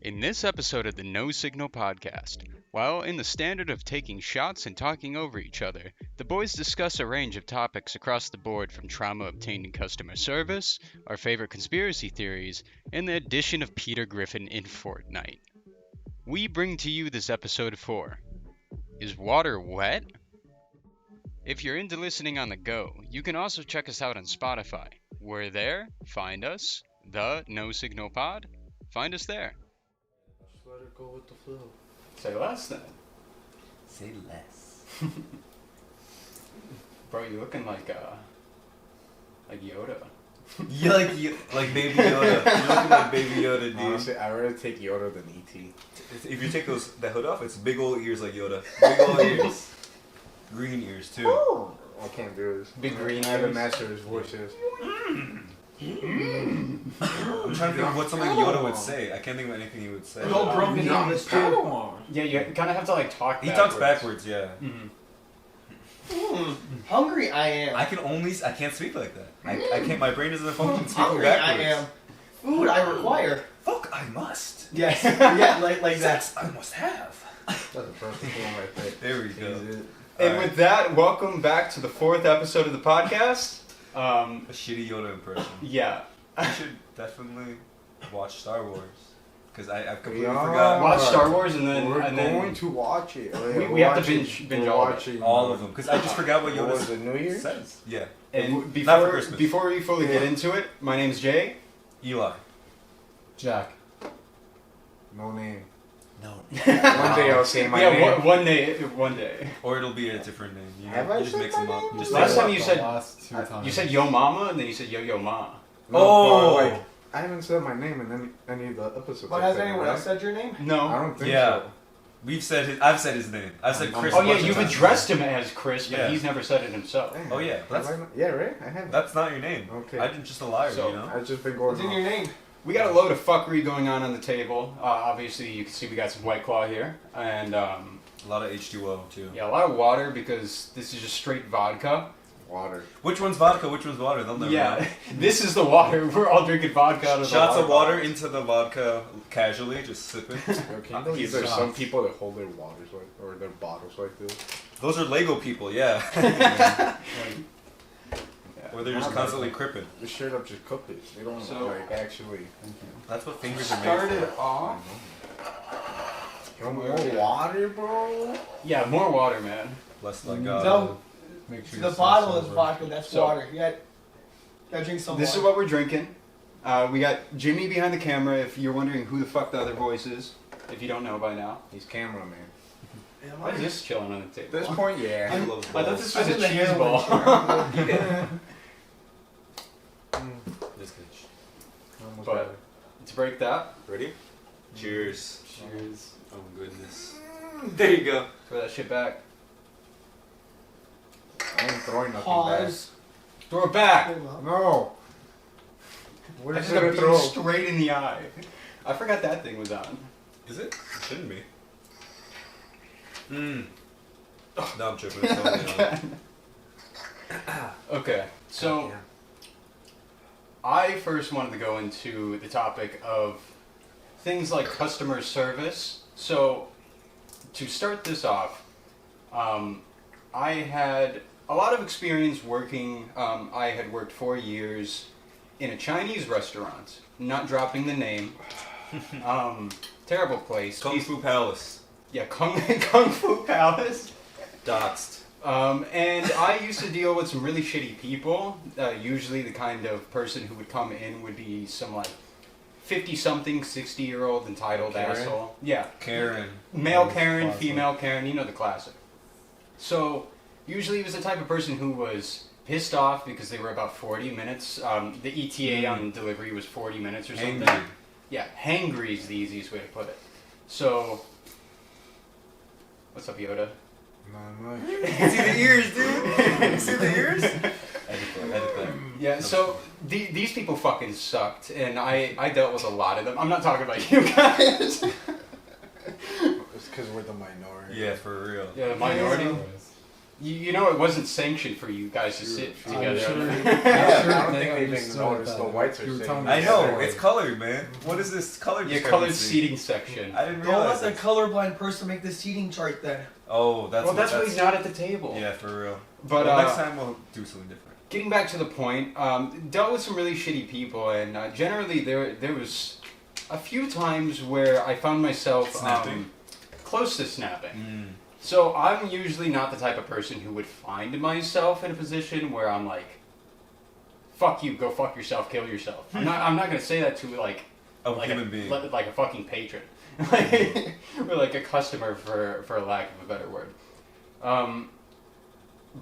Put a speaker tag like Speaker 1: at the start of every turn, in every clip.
Speaker 1: In this episode of the No Signal podcast, while in the standard of taking shots and talking over each other, the boys discuss a range of topics across the board from trauma obtained in customer service, our favorite conspiracy theories, and the addition of Peter Griffin in Fortnite. We bring to you this episode for Is Water Wet? If you're into listening on the go, you can also check us out on Spotify. We're there, find us, theNOSIGNALpod, find us there.
Speaker 2: Just let it go with the flow.
Speaker 1: Say less then.
Speaker 3: Say less.
Speaker 1: Bro, you looking like Yoda.
Speaker 3: You like Baby Yoda. You're looking like Baby Yoda, dude.
Speaker 2: Honestly, I'd rather take Yoda than E.T.
Speaker 3: If you take the hood off, it's big old ears like Yoda. Big old ears. Green ears too.
Speaker 2: Oh, I can't do this.
Speaker 1: Big green
Speaker 2: I haven't
Speaker 1: ears.
Speaker 2: mastered his voices.
Speaker 3: I'm trying to think of what something Yoda would say. I can't think of anything he would say.
Speaker 4: It's all broken English too.
Speaker 1: Yeah, you kind of have to like talk
Speaker 3: He
Speaker 1: backwards.
Speaker 3: talks backwards, yeah.
Speaker 4: Hungry I am.
Speaker 3: I can't speak like that. I can't. My brain doesn't function speaking
Speaker 4: Hungry
Speaker 3: backwards.
Speaker 4: I am. Food I require.
Speaker 3: Fuck, I must.
Speaker 4: Yeah, yeah, like that.
Speaker 3: Sex, I must have.
Speaker 2: That's the perfect one right there.
Speaker 3: There we go.
Speaker 1: And
Speaker 3: Alright.
Speaker 1: with that, welcome back to the 4th episode of the podcast.
Speaker 3: A shitty Yoda impression.
Speaker 1: Yeah.
Speaker 3: You should definitely watch Star Wars. Because I've completely
Speaker 2: Yeah.
Speaker 3: forgot
Speaker 1: Watch Star Wars and then
Speaker 2: We're
Speaker 1: and
Speaker 2: going
Speaker 1: then
Speaker 2: to watch it.
Speaker 1: we have to binge all of it.
Speaker 2: watching
Speaker 3: all of them. Because I just forgot what
Speaker 2: What was
Speaker 3: Yoda
Speaker 2: it, New Year's?
Speaker 3: says. Yeah.
Speaker 1: and
Speaker 3: Not for
Speaker 1: before
Speaker 3: Christmas.
Speaker 1: before we fully get
Speaker 2: Yeah.
Speaker 1: into it, my name's Jay.
Speaker 3: Eli.
Speaker 1: Jack.
Speaker 2: No name.
Speaker 3: No.
Speaker 2: One day I'll say my
Speaker 1: yeah,
Speaker 2: name.
Speaker 1: one day.
Speaker 3: Or it'll be a different name. You,
Speaker 2: Have
Speaker 3: know?
Speaker 2: I
Speaker 3: You just
Speaker 2: said
Speaker 3: mix
Speaker 2: my
Speaker 3: them up.
Speaker 2: name?
Speaker 3: Just
Speaker 1: Last
Speaker 3: like-
Speaker 1: time you said
Speaker 5: last 2 times.
Speaker 1: you said yo mama and then you said yo ma.
Speaker 2: No,
Speaker 3: Oh!
Speaker 2: but, like, I haven't said my name in any of the episodes.
Speaker 4: But has anyone else said your name?
Speaker 2: I
Speaker 1: No.
Speaker 2: don't think
Speaker 3: Yeah.
Speaker 2: so.
Speaker 3: I've said his name. I've said Chris.
Speaker 1: Oh
Speaker 3: a
Speaker 1: yeah,
Speaker 3: bunch of
Speaker 1: you've
Speaker 3: times.
Speaker 1: addressed him as Chris, but
Speaker 3: Yeah.
Speaker 1: he's never said it himself.
Speaker 2: Damn.
Speaker 3: Oh, yeah, that's-
Speaker 2: Have I not? Yeah, right? I haven't.
Speaker 3: That's not your name.
Speaker 2: Okay.
Speaker 3: I'm just a liar,
Speaker 1: So-
Speaker 3: you know?
Speaker 2: I've just been going
Speaker 4: What's in your name?
Speaker 1: We got a load of fuckery going on the table. Obviously, you can see we got some White Claw here, and
Speaker 3: A lot of H2O, too.
Speaker 1: yeah, a lot of water because this is just straight vodka.
Speaker 2: Water.
Speaker 3: Which one's vodka? Which one's water? They'll never
Speaker 1: Yeah,
Speaker 3: know.
Speaker 1: this is the water. We're all drinking vodka out of
Speaker 3: Shots
Speaker 1: the
Speaker 3: of water into the vodka casually, just sipping.
Speaker 2: Yo, can you believe
Speaker 1: He's
Speaker 2: there's
Speaker 1: shocked.
Speaker 2: some people that hold their waters like, or their bottles like this?
Speaker 3: Those are Lego people, yeah.
Speaker 1: Yeah.
Speaker 3: Or they're just constantly cripping.
Speaker 2: They straight up just cook it. They don't
Speaker 1: So-
Speaker 2: like actually.
Speaker 3: That's what fingers are made
Speaker 1: Started
Speaker 3: for.
Speaker 1: off.
Speaker 2: Yo, more water, bro.
Speaker 1: Yeah, more water, man.
Speaker 3: Less like
Speaker 4: No.
Speaker 5: Make sure
Speaker 4: The
Speaker 5: you
Speaker 4: bottle
Speaker 5: say
Speaker 4: is
Speaker 5: so
Speaker 4: vodka, that's
Speaker 1: So-
Speaker 4: water. You gotta drink some
Speaker 1: This is
Speaker 4: water.
Speaker 1: what we're drinking. We got Jimmy behind the camera. If you're wondering who the fuck the other voice is, if you don't know by now,
Speaker 2: He's cameraman.
Speaker 4: Yeah,
Speaker 1: why is this chilling on the table?
Speaker 2: At this point, yeah.
Speaker 3: He loves
Speaker 1: I thought
Speaker 3: balls.
Speaker 1: this was
Speaker 4: I'm
Speaker 1: a
Speaker 4: in the
Speaker 1: cheese
Speaker 4: heroin
Speaker 1: ball.
Speaker 3: This good.
Speaker 2: Almost
Speaker 1: But-
Speaker 2: better.
Speaker 1: To break that,
Speaker 3: Ready? Cheers.
Speaker 1: cheers.
Speaker 3: Oh goodness. There you go.
Speaker 1: Throw that shit back.
Speaker 2: I ain't throwing nothing
Speaker 4: Pause.
Speaker 1: Throw it back.
Speaker 4: Hold
Speaker 2: back.
Speaker 4: up.
Speaker 2: No. What
Speaker 1: I
Speaker 2: is
Speaker 1: just
Speaker 2: it
Speaker 1: got
Speaker 2: to
Speaker 1: beat
Speaker 2: throw?
Speaker 1: straight in the eye. I forgot that thing was on.
Speaker 3: Is it? It shouldn't be. No, I'm tripping. It's totally on.
Speaker 1: Okay, so I first wanted to go into the topic of things like customer service. So to start this off, I had a lot of experience working. I had worked 4 years in a Chinese restaurant. Not dropping the name. Terrible place.
Speaker 3: Kung Fu Palace.
Speaker 1: Yeah, Kung Fu Palace.
Speaker 3: Doxed.
Speaker 1: And I used to deal with some really shitty people. Usually the kind of person who would come in would be some like 50-something, 60-year-old entitled
Speaker 2: Karen?
Speaker 1: asshole. Yeah.
Speaker 3: Karen.
Speaker 1: Male
Speaker 5: Oh,
Speaker 1: Karen,
Speaker 5: classic.
Speaker 1: female Karen, you know the classic. So usually he was the type of person who was pissed off because they were about 40 minutes. The ETA on delivery was 40 minutes or something.
Speaker 3: Angry.
Speaker 1: Yeah, hangry is the easiest way to put it. So, what's up, Yoda?
Speaker 2: Not much.
Speaker 3: You see the ears, dude? You see the ears? Edit that.
Speaker 1: Yeah, so these people fucking sucked, and I dealt with a lot of them. I'm not talking about you guys.
Speaker 2: It's because we're the minority.
Speaker 3: Yeah, for real.
Speaker 1: Yeah, the minority. You know, it wasn't sanctioned for you guys to sit together.
Speaker 2: I don't think they even noticed the whites are
Speaker 5: You were
Speaker 2: sitting.
Speaker 5: telling me
Speaker 3: I know,
Speaker 5: yesterday.
Speaker 3: it's colored, man. What is this color
Speaker 1: Your colored
Speaker 3: discrepancy?
Speaker 1: seating section.
Speaker 3: I didn't
Speaker 4: Don't let
Speaker 3: realize
Speaker 4: the
Speaker 3: that.
Speaker 4: colorblind person make the seating chart then.
Speaker 3: Oh, that's
Speaker 1: Well,
Speaker 3: what
Speaker 1: that's why he's not at the table.
Speaker 3: Yeah, for real.
Speaker 1: But
Speaker 3: Well, next time we'll do something different.
Speaker 1: getting back to the point, dealt with some really shitty people, and generally there was a few times where I found myself
Speaker 3: Snapping?
Speaker 1: close to snapping. So I'm usually not the type of person who would find myself in a position where I'm like, "Fuck you, go fuck yourself, kill yourself." I'm not gonna say that to like
Speaker 3: A
Speaker 1: like
Speaker 3: human being.
Speaker 1: like a fucking patron, or like a customer for a lack of a better word.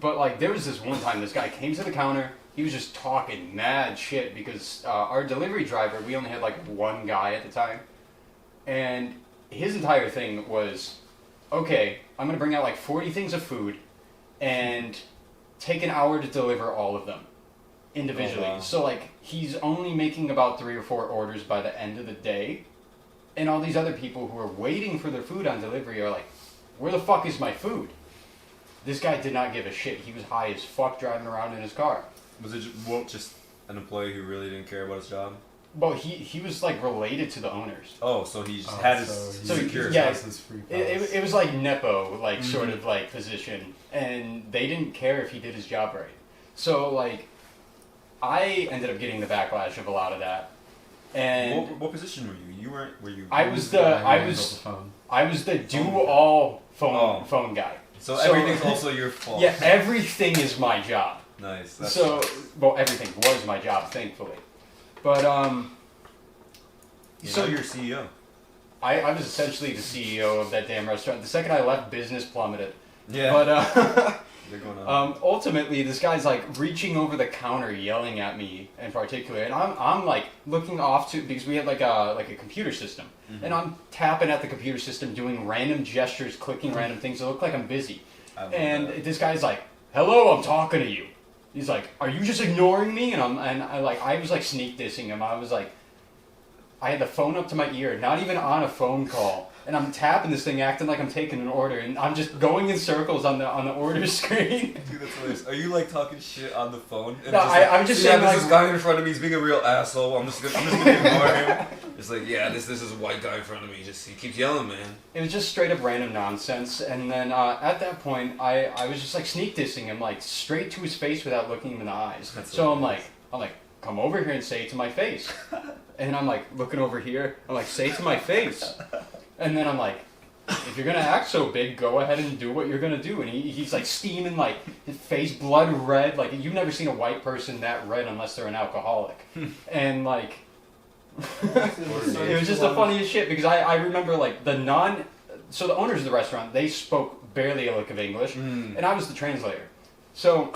Speaker 1: But like there was this one time this guy came to the counter. He was just talking mad shit because our delivery driver, we only had like one guy at the time, and his entire thing was, okay, I'm gonna bring out like 40 things of food, and take an hour to deliver all of them individually.
Speaker 3: Oh, wow.
Speaker 1: So like he's only making about 3 or 4 orders by the end of the day, and all these other people who are waiting for their food on delivery are like, where the fuck is my food? This guy did not give a shit. He was high as fuck driving around in his car.
Speaker 3: Was it just an employee who really didn't care about his job?
Speaker 1: Well, he was like related to the owners.
Speaker 3: Oh, so he just had his
Speaker 1: So
Speaker 3: security.
Speaker 1: yeah,
Speaker 5: his free
Speaker 1: it was like Nepo, like sort of like position, and they didn't care if he did his job right. So like, I ended up getting the backlash of a lot of that, and
Speaker 3: What position were you? Were you?
Speaker 1: I was the do all phone guy.
Speaker 3: So everything's also your fault.
Speaker 1: Yeah, everything is my job.
Speaker 3: Nice. That's
Speaker 1: So well, everything was my job, thankfully, but
Speaker 3: so you're CEO.
Speaker 1: I was essentially the CEO of that damn restaurant. The second I left, business plummeted.
Speaker 3: Yeah.
Speaker 1: But
Speaker 3: They're going on.
Speaker 1: ultimately, this guy's like reaching over the counter, yelling at me in particular, and I'm like looking off to because we had like a computer system, and I'm tapping at the computer system, doing random gestures, clicking random things that look like I'm busy, and this guy's like, "Hello, I'm talking to you." He's like, "Are you just ignoring me?" And I was like sneak dissing him. I was like, I had the phone up to my ear, not even on a phone call, and I'm tapping this thing, acting like I'm taking an order, and I'm just going in circles on the order screen.
Speaker 3: Dude, that's hilarious. Are you like talking shit on the phone? And
Speaker 1: No, I'm just saying,
Speaker 3: there's
Speaker 1: like-
Speaker 3: this guy in front of me. He's being a real asshole. I'm just gonna ignore him. It's like, yeah, this is a white guy in front of me. He keeps yelling, man.
Speaker 1: It was just straight up random nonsense, and then at that point, I was just like sneak dissing him, like straight to his face without looking him in the eyes.
Speaker 3: That's
Speaker 1: So I'm
Speaker 3: hilarious.
Speaker 1: like, come over here and say it to my face. And I'm like looking over here. I'm like, say it to my face. And then I'm like, if you're gonna act so big, go ahead and do what you're gonna do. And he's like steaming, like his face blood red. Like you've never seen a white person that red unless they're an alcoholic. And like, it was just the funniest shit because I remember like so the owners of the restaurant, they spoke barely a lick of English, and I was the translator. So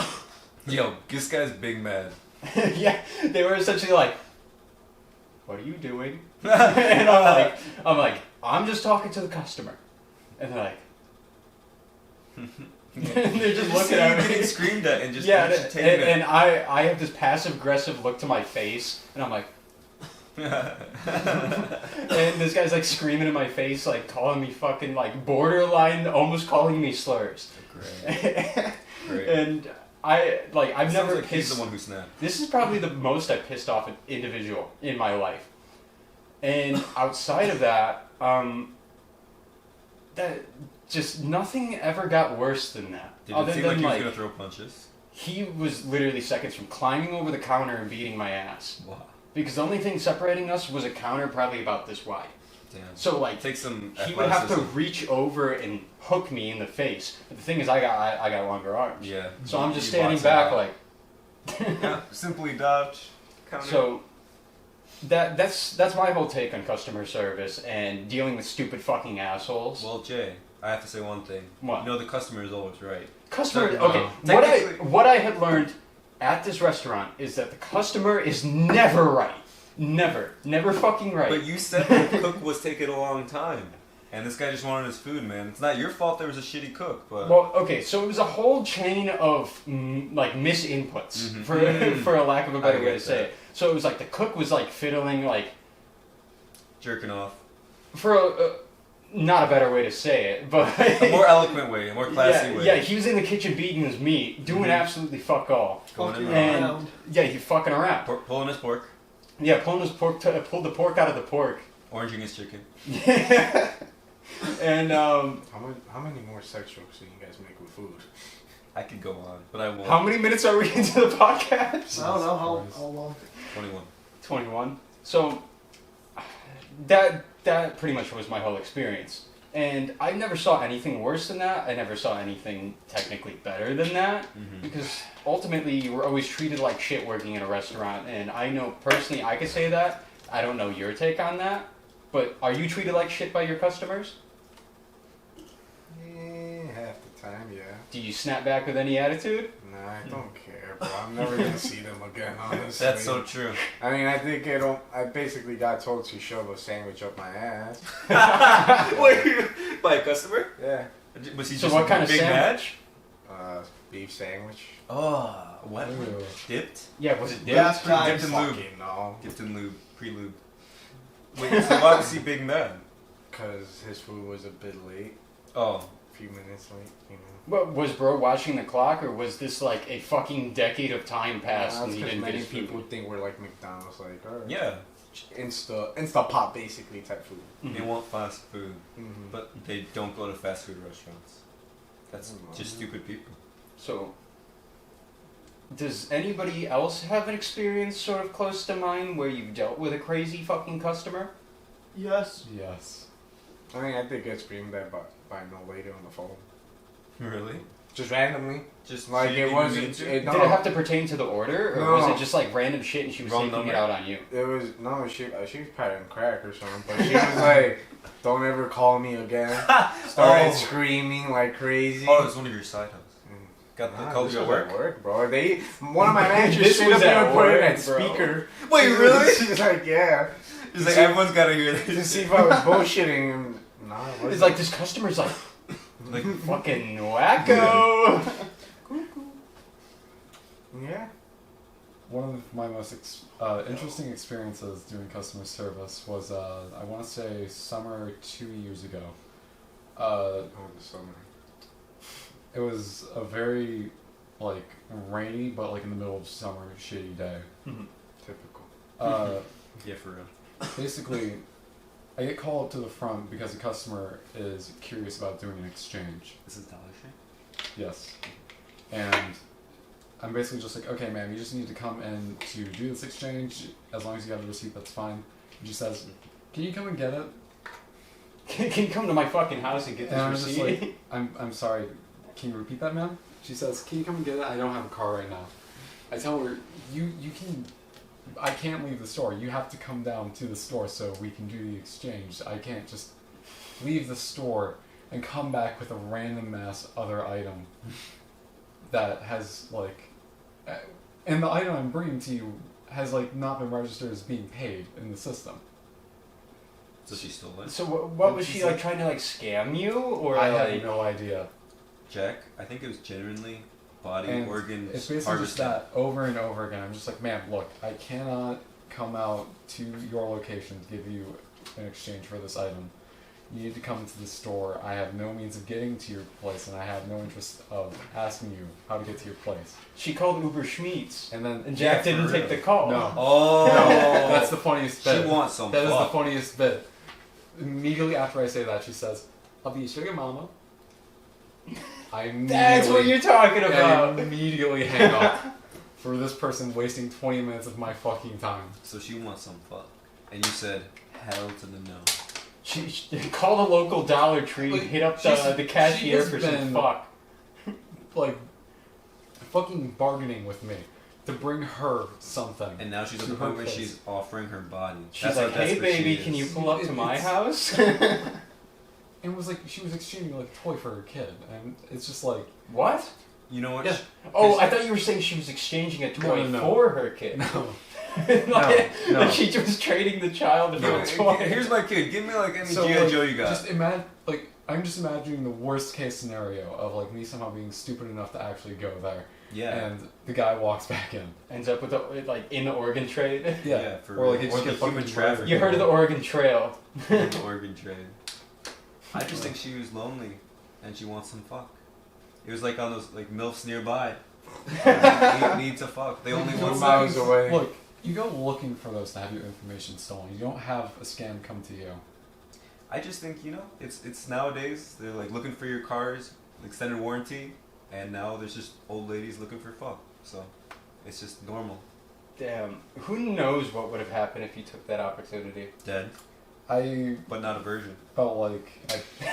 Speaker 3: Yo, this guy's big mad.
Speaker 1: yeah, they were essentially like, "What are you doing?" And I'm like, "I'm just talking to the customer," and they're like, they're just looking at me.
Speaker 3: Getting screamed at and just
Speaker 1: Yeah,
Speaker 3: entertaining
Speaker 1: and I have this passive aggressive look to my face, and I'm like, and this guy's like screaming in my face, like calling me fucking like borderline, almost calling me slurs.
Speaker 3: Great. Great.
Speaker 1: And I've never
Speaker 3: like he's
Speaker 1: pissed.
Speaker 3: the one who snapped.
Speaker 1: This is probably the most I pissed off an individual in my life. And outside of that, that just nothing ever got worse than that.
Speaker 3: Did it seem like he was gonna throw punches?
Speaker 1: He was literally seconds from climbing over the counter and beating my ass.
Speaker 3: Wow.
Speaker 1: Because the only thing separating us was a counter probably about this wide.
Speaker 3: Damn.
Speaker 1: So like,
Speaker 3: Take some
Speaker 1: he would have to
Speaker 3: athleticism.
Speaker 1: reach over and hook me in the face. But the thing is, I got longer arms.
Speaker 3: Yeah.
Speaker 1: So I'm just
Speaker 3: You
Speaker 1: standing
Speaker 3: box it
Speaker 1: back
Speaker 3: out.
Speaker 1: like.
Speaker 3: Yeah, simply dodge. Counter.
Speaker 1: So that's my whole take on customer service and dealing with stupid fucking assholes.
Speaker 3: Well, Jay, I have to say one thing.
Speaker 1: What?
Speaker 3: You know, the customer is always right.
Speaker 1: Customer.
Speaker 3: No,
Speaker 1: Okay.
Speaker 3: technically-
Speaker 1: What I had learned at this restaurant is that the customer is never right. Never fucking right.
Speaker 3: But you said the cook was taking a long time. And this guy just wanted his food, man. It's not your fault there was a shitty cook, but...
Speaker 1: Well, okay, so it was a whole chain of like misinputs, for a lack of a better
Speaker 3: I
Speaker 1: way to
Speaker 3: get
Speaker 1: say
Speaker 3: that.
Speaker 1: it. So it was like the cook was like fiddling like
Speaker 3: Jerking off.
Speaker 1: for not a better way to say it, but
Speaker 3: A more eloquent way, a more classy way.
Speaker 1: Yeah, he was in the kitchen beating his meat, doing absolutely fuck all.
Speaker 3: Going in
Speaker 1: And
Speaker 4: around.
Speaker 1: yeah, he fucking around.
Speaker 3: pulling his pork,
Speaker 1: Yeah, pulling his pork, pulled the pork out of the pork.
Speaker 3: oranging his chicken.
Speaker 1: Yeah. And
Speaker 2: How many more sex jokes do you guys make with food?
Speaker 3: I could go on, but I won't.
Speaker 1: how many minutes are we into the podcast?
Speaker 4: I don't know how long.
Speaker 3: 21.
Speaker 1: 21. So that pretty much was my whole experience. And I never saw anything worse than that. I never saw anything technically better than that. Because ultimately you were always treated like shit working in a restaurant. And I know personally I could say that. I don't know your take on that. But are you treated like shit by your customers?
Speaker 2: Yeah, half the time, yeah.
Speaker 1: Do you snap back with any attitude?
Speaker 2: Nah, I don't care, bro. I'm never gonna see them again, honestly.
Speaker 3: That's so true.
Speaker 2: I mean, I think I basically got told to shove a sandwich up my ass.
Speaker 3: Wait, by a customer?
Speaker 2: Yeah.
Speaker 3: Was he
Speaker 1: So
Speaker 3: just
Speaker 1: what
Speaker 3: a
Speaker 1: kind of
Speaker 3: big
Speaker 1: sandwich?
Speaker 3: match?
Speaker 2: Beef sandwich.
Speaker 3: Oh, what?
Speaker 5: Ew.
Speaker 3: Dipped?
Speaker 1: Yeah, was it dipped?
Speaker 4: Last time.
Speaker 3: Dipped in lube.
Speaker 2: Fucking no.
Speaker 3: Dipped in lube. Pre-lube. Wait, so why was he big mad?
Speaker 2: Because his food was a bit late.
Speaker 3: Oh.
Speaker 2: A few minutes late, you know.
Speaker 1: What, was bro watching the clock, or was this like a fucking decade of time passed
Speaker 2: Nah,
Speaker 1: and
Speaker 2: it's
Speaker 1: he
Speaker 2: 'cause
Speaker 1: didn't get
Speaker 2: many
Speaker 1: his food?
Speaker 2: people think we're like McDonald's, like, alright.
Speaker 3: Yeah.
Speaker 2: Insta pop basically type food.
Speaker 3: They want fast food,
Speaker 2: Mm-hmm.
Speaker 3: but they don't go to fast food restaurants. That's just stupid people.
Speaker 1: So, does anybody else have an experience sort of close to mine where you've dealt with a crazy fucking customer?
Speaker 4: Yes.
Speaker 5: Yes.
Speaker 2: I mean, I think it's screamed at by no lady on the phone.
Speaker 3: Really?
Speaker 2: Just randomly.
Speaker 3: Just
Speaker 2: Like,
Speaker 3: she
Speaker 2: it
Speaker 3: didn't
Speaker 2: wasn't.
Speaker 3: mean to?
Speaker 2: It, no,
Speaker 1: Did it have to pertain to the order, or was
Speaker 2: No.
Speaker 1: it just like random shit and she was
Speaker 3: Wrong
Speaker 1: taking
Speaker 3: number.
Speaker 1: it out on you?
Speaker 2: It was no. She was patting crack or something, but she was like, "Don't ever call me again." Started
Speaker 3: Oh.
Speaker 2: screaming like crazy.
Speaker 3: Oh, it's one of your side hustles. Got the
Speaker 2: Nah,
Speaker 3: called
Speaker 2: this
Speaker 3: you at
Speaker 2: was
Speaker 3: work?
Speaker 2: bro. One of my managers
Speaker 1: This
Speaker 2: straight
Speaker 1: was
Speaker 2: up
Speaker 1: at
Speaker 2: even put it
Speaker 1: work,
Speaker 2: at
Speaker 1: bro.
Speaker 2: speaker.
Speaker 3: Wait, really?
Speaker 2: She's like, yeah.
Speaker 3: It's like everyone's gotta hear
Speaker 2: To
Speaker 3: this.
Speaker 2: see if I was bullshitting. And, nah, it wasn't.
Speaker 1: It's like this customer's like
Speaker 3: Like,
Speaker 1: fucking wacko.
Speaker 2: yeah.
Speaker 5: One of my most interesting experiences doing customer service was, I want to say, summer 2 years ago.
Speaker 2: Oh, the summer.
Speaker 5: It was a very, like, rainy, but, like, in the middle of summer, shitty day.
Speaker 2: Typical.
Speaker 3: yeah, for real.
Speaker 5: Basically, I get called up to the front because the customer is curious about doing an exchange.
Speaker 3: This is Dollar Tree?
Speaker 5: Yes. And I'm basically just like, okay, ma'am, you just need to come in to do this exchange. As long as you have the receipt, that's fine. And she says, can you come and get it?
Speaker 1: Can you come to my fucking house and get
Speaker 5: And I'm
Speaker 1: this
Speaker 5: just
Speaker 1: receipt?
Speaker 5: like, I'm sorry, can you repeat that, ma'am? She says, can you come and get it? I don't have a car right now. I tell her, you can, I can't leave the store. You have to come down to the store so we can do the exchange. I can't just leave the store and come back with a random ass other item that has, like, and the item I'm bringing to you has, like, not been registered as being paid in the system.
Speaker 3: So she stole it?
Speaker 1: So what was she like trying to like scam you, or
Speaker 5: I
Speaker 1: like?
Speaker 5: have no idea.
Speaker 3: Jack, I think it was genuinely body
Speaker 5: And
Speaker 3: organs
Speaker 5: it's basically just
Speaker 3: harvesting.
Speaker 5: that over and over again. I'm just like, ma'am, look, I cannot come out to your location to give you an exchange for this item. You need to come to the store. I have no means of getting to your place, and I have no interest of asking you how to get to your place.
Speaker 1: She called Uber Schmeats,
Speaker 5: And then
Speaker 1: and Jack
Speaker 3: Yeah,
Speaker 1: didn't
Speaker 3: for
Speaker 1: take
Speaker 3: real.
Speaker 1: the call.
Speaker 5: No.
Speaker 3: Oh!
Speaker 5: No, that's the funniest bit.
Speaker 3: She wants some
Speaker 5: That is the
Speaker 3: fuck.
Speaker 5: funniest bit. Immediately after I say that, she says, I'll be your sugar mama. I
Speaker 1: That's what you're talking
Speaker 5: I
Speaker 1: about.
Speaker 5: immediately hang up for this person wasting 20 minutes of my fucking time.
Speaker 3: So she wants some fuck. And you said, hell to the no.
Speaker 1: She called a local Dollar Tree,
Speaker 5: Like,
Speaker 1: hit up
Speaker 5: she's-
Speaker 1: the
Speaker 5: she
Speaker 1: cashier
Speaker 5: has
Speaker 1: for some
Speaker 5: been-
Speaker 1: fuck.
Speaker 5: Like, fucking bargaining with me to bring her something.
Speaker 3: And now she's at
Speaker 5: To
Speaker 3: the
Speaker 5: her
Speaker 3: point where
Speaker 5: place.
Speaker 3: she's offering her body.
Speaker 1: She's
Speaker 3: That's how
Speaker 1: like, "Hey,
Speaker 3: desperate she
Speaker 1: baby,
Speaker 3: is.
Speaker 1: can you pull up to my
Speaker 5: It's-
Speaker 1: house?"
Speaker 5: And it was like, she was exchanging like a toy for her kid. And it's just like,
Speaker 1: What?
Speaker 3: You know what?
Speaker 5: Yeah.
Speaker 1: Oh, I thought you were saying she was exchanging a toy
Speaker 5: No.
Speaker 1: for her kid.
Speaker 5: no.
Speaker 1: like,
Speaker 5: No.
Speaker 1: like she was trading the child for
Speaker 3: No,
Speaker 1: a toy.
Speaker 3: here's my kid. Give me like any
Speaker 5: So,
Speaker 3: G.I.
Speaker 5: like,
Speaker 3: Joe you got.
Speaker 5: Just I'm just imagining the worst case scenario of like me somehow being stupid enough to actually go there.
Speaker 3: yeah.
Speaker 5: And the guy walks back in.
Speaker 1: Ends up with like in the Oregon trade.
Speaker 3: Yeah, for
Speaker 5: or like
Speaker 3: real.
Speaker 5: it just
Speaker 3: Or the
Speaker 5: gets
Speaker 3: human
Speaker 5: fucking
Speaker 3: trafficking.
Speaker 5: murdered.
Speaker 1: You heard of the Oregon Trail?
Speaker 3: The Oregon trade. I just think she was lonely, and she wants some fuck. It was like on those like MILFs nearby. Need to fuck. They only want
Speaker 2: miles
Speaker 3: sex.
Speaker 2: away.
Speaker 5: Look, you go looking for those to have your information stolen. You don't have a scam come to you.
Speaker 3: I just think, you know, it's nowadays they're like looking for your car's extended warranty, and now there's just old ladies looking for fuck. So it's just normal.
Speaker 6: Damn. Who knows what would have happened if you took that opportunity?
Speaker 3: Dead,
Speaker 5: I
Speaker 3: but not a virgin.
Speaker 5: felt like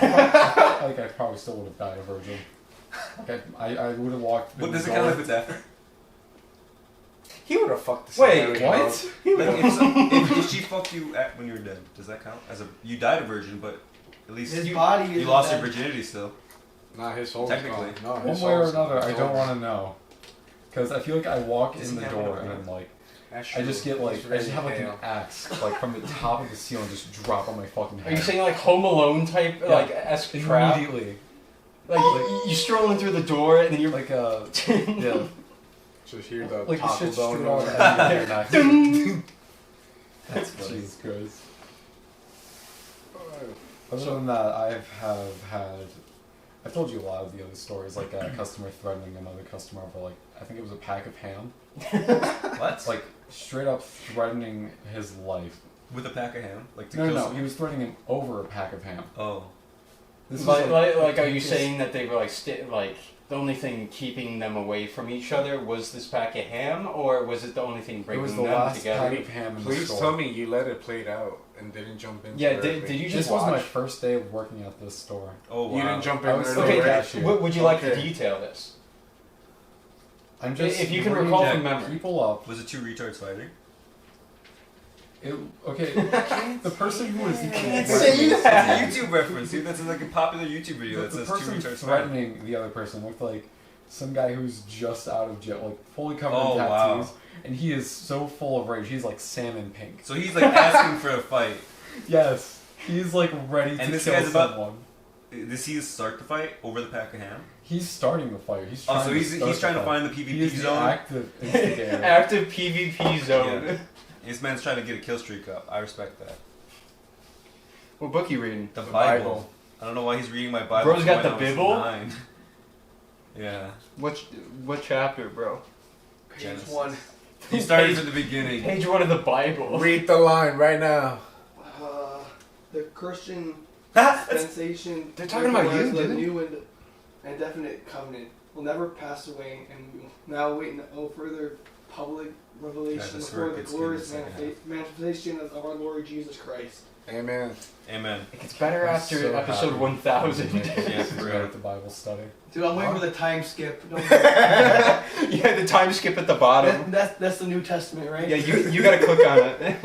Speaker 5: I probably still would have died a virgin. Like I would have walked.
Speaker 3: But
Speaker 5: in
Speaker 3: does
Speaker 5: the
Speaker 3: it count
Speaker 5: door.
Speaker 3: if it's after?
Speaker 2: He would have fucked the
Speaker 6: Wait,
Speaker 2: scenario.
Speaker 5: What?
Speaker 3: Like if she fucked you when you were dead, does that count? You died a virgin, but at least
Speaker 4: His
Speaker 3: you
Speaker 4: body is
Speaker 3: lost
Speaker 4: dead.
Speaker 3: your virginity still.
Speaker 2: Not his soul.
Speaker 3: Technically.
Speaker 2: No,
Speaker 5: One
Speaker 2: his
Speaker 5: way or
Speaker 2: soul's
Speaker 5: another, I
Speaker 2: gone.
Speaker 5: don't want to know. Because I feel like I walk
Speaker 3: Does
Speaker 5: in
Speaker 3: he
Speaker 5: the
Speaker 3: have
Speaker 5: door
Speaker 3: one?
Speaker 5: and I'm like,
Speaker 2: That's
Speaker 5: I just
Speaker 2: true.
Speaker 5: get like,
Speaker 2: He's
Speaker 5: I just have like
Speaker 2: really
Speaker 5: an
Speaker 2: pale.
Speaker 5: axe, like from the top of the ceiling, just drop on my fucking head.
Speaker 6: Are you saying like Home Alone type,
Speaker 5: Yeah.
Speaker 6: like esque trap?
Speaker 5: Immediately?
Speaker 6: Like you strolling through the door and then you're
Speaker 5: Like yeah,
Speaker 2: Just hear the
Speaker 5: like the
Speaker 2: Taco
Speaker 5: shit
Speaker 2: Bell
Speaker 5: straight on
Speaker 2: noise.
Speaker 5: the end of your neck.
Speaker 3: That's funny.
Speaker 5: Jesus Christ. Other than that, I've told you a lot of the other stories, like a customer threatening another customer over like, I think it was a pack of ham.
Speaker 3: What?
Speaker 5: Like straight up threatening his life.
Speaker 3: With a pack of ham, like to
Speaker 5: No,
Speaker 3: kill
Speaker 5: no,
Speaker 3: someone?
Speaker 5: he was threatening him over a pack of ham.
Speaker 3: Oh,
Speaker 5: This is
Speaker 6: like are you
Speaker 5: biggest-
Speaker 6: saying that they were like the only thing keeping them away from each other was this pack of ham, or was it the only thing
Speaker 5: It
Speaker 6: bringing
Speaker 5: was the
Speaker 6: them
Speaker 5: last
Speaker 6: together?
Speaker 5: pack of ham in the
Speaker 2: Please
Speaker 5: store.
Speaker 2: tell me you let it play out and didn't jump in.
Speaker 6: Yeah, did you just
Speaker 5: This was my
Speaker 6: watch?
Speaker 5: first day of working at this store.
Speaker 3: oh wow.
Speaker 2: You didn't jump in
Speaker 5: I was
Speaker 2: there.
Speaker 5: so
Speaker 6: Okay,
Speaker 2: right?
Speaker 5: cashier.
Speaker 6: would you like to
Speaker 2: Okay.
Speaker 6: detail this?
Speaker 5: I'm just
Speaker 6: If you can
Speaker 5: bringing
Speaker 6: recall from memory.
Speaker 5: people up.
Speaker 3: Was it two retards fighting?
Speaker 5: Okay, the person who was
Speaker 6: say
Speaker 3: That's a YouTube reference, dude. That's like a popular YouTube video that
Speaker 5: the
Speaker 3: says two
Speaker 5: person
Speaker 3: retards fighting.
Speaker 5: threatening the other person looked like some guy who's just out of jail, like fully covered
Speaker 3: Oh,
Speaker 5: in tattoos,
Speaker 3: wow.
Speaker 5: and he is so full of rage. He's like salmon pink.
Speaker 3: So he's like asking for a fight.
Speaker 5: Yes, he's like ready to
Speaker 3: And this
Speaker 5: kill
Speaker 3: guy's about-
Speaker 5: someone.
Speaker 3: Does he start the fight over the pack of ham?
Speaker 5: He's starting the fight. He's
Speaker 3: Oh,
Speaker 5: trying
Speaker 3: so
Speaker 5: to
Speaker 3: he's
Speaker 5: start
Speaker 3: trying to
Speaker 5: fight.
Speaker 3: find the
Speaker 5: He
Speaker 3: PvP
Speaker 5: is the
Speaker 3: zone.
Speaker 5: active instigator.
Speaker 6: Active PvP zone.
Speaker 3: Yeah. This man's trying to get a kill streak up. I respect that.
Speaker 6: What book you reading?
Speaker 3: The
Speaker 2: The
Speaker 3: Bible.
Speaker 2: Bible.
Speaker 3: I don't know why he's reading my Bible.
Speaker 6: Bro's got
Speaker 3: when
Speaker 6: the
Speaker 3: I was
Speaker 6: Bible?
Speaker 3: 9. Yeah.
Speaker 6: What chapter, bro?
Speaker 4: Page
Speaker 3: Genesis.
Speaker 4: 1.
Speaker 3: He started from the beginning.
Speaker 6: Page 1 of the Bible.
Speaker 2: Read the line right now.
Speaker 4: The Christian
Speaker 3: That's-
Speaker 4: dispensation.
Speaker 6: They're talking about you,
Speaker 4: recognizes the
Speaker 6: didn't they?
Speaker 4: new and definite covenant will never pass away, and we will now wait no further public revelation
Speaker 3: Yeah, this
Speaker 4: before
Speaker 3: work
Speaker 4: the
Speaker 3: gets
Speaker 4: glorious
Speaker 3: good in the second
Speaker 4: manifestation of our Lord Jesus Christ.
Speaker 2: Amen.
Speaker 3: Amen.
Speaker 6: It gets better
Speaker 5: I'm
Speaker 6: after
Speaker 5: so
Speaker 6: episode
Speaker 5: happy.
Speaker 6: 1000.
Speaker 3: Yeah, for real.
Speaker 5: At the Bible study.
Speaker 4: Dude, I'm waiting for the time skip. Don't worry.
Speaker 6: Yeah, the time skip at the bottom.
Speaker 4: That's the New Testament, right?
Speaker 6: Yeah, you gotta click on it.